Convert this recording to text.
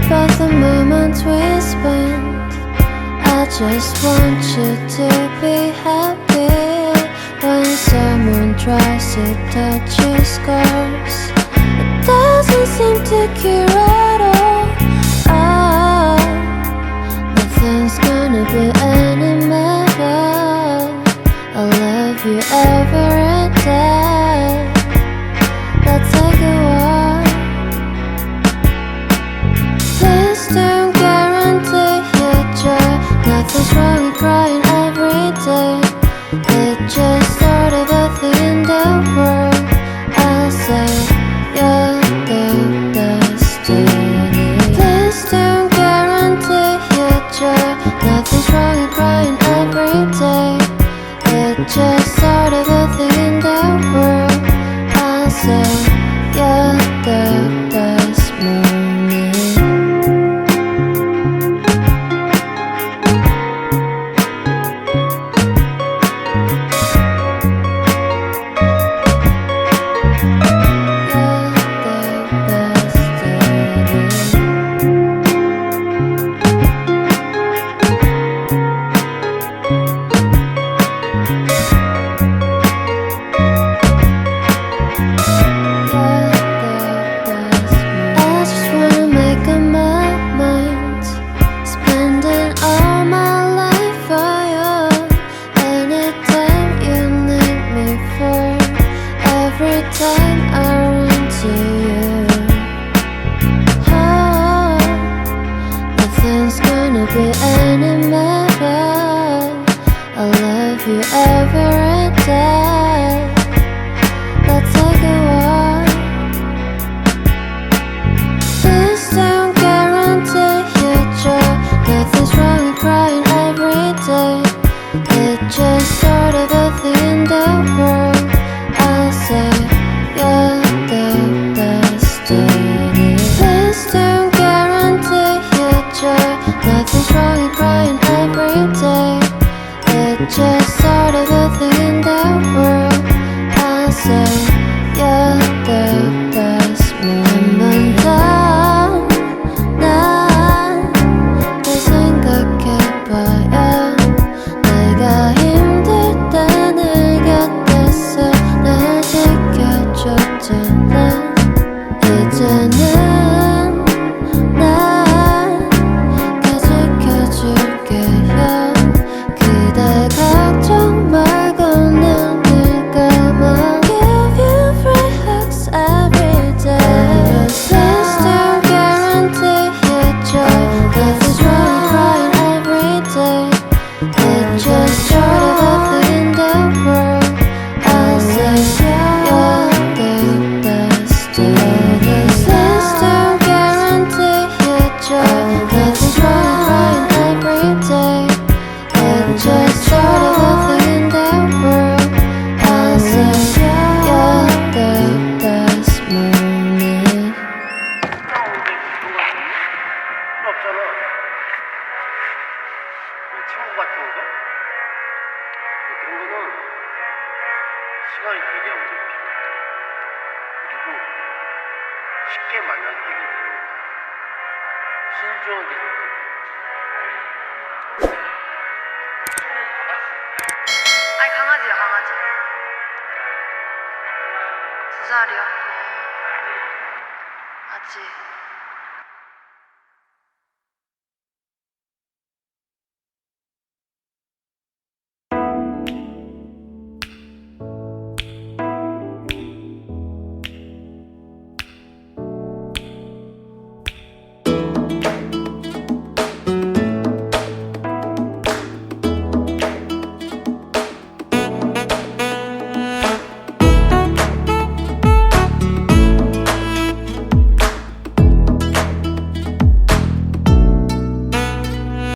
About the moments we spent, I just want you to be happy. When someone tries to touch your scars, it doesn't seem to cure at all. Nothing's gonna be any better. I'll love you every day. Let's take a walk. Please don't guarantee your joy. Nothing's wrong with crying every day. It's just sort of a thing in the world. I'll say you're the best to me. Please don't guarantee your joy. Nothing's wrong with crying every day. It's just sort of a thing in the world. I'll say you're the best moment. Every time I run to you, nothing's gonna be any better. I love you every day. Let's take a walk. Please don't guarantee your joy. Nothing's wrong with crying every day. It's just sort of a thing in the world. I'll say you're the best to me. Please don't guarantee your joy. Nothing's wrong with crying every day. It's just sort of a thing in the world. I'll say you're the best moment. 난 널 생각해봐야 내가 힘들 때 내 곁에서 날 지켜줬잖아. 이제는 날 지켜줄게요. 그대 걱정 말고 눈을 감아. Give you free hugs every day. Please don't guarantee your joy. Nothing's wrong with crying every day. It's just sort of a thing in the world. I'll say you're the best to me. Please don't guarantee your joy. Nothing's wrong with crying every day. It's just sort of a thing in the world. I'll say you're the best moment. 없잖아. 친구 같은 거? 그런 거는 시간이 되게 오래 필요해. 그리고 쉽게 만나서 해결되는 거야. 신중하게 생각해. 아니 강아지야 강아지 2살이야 아직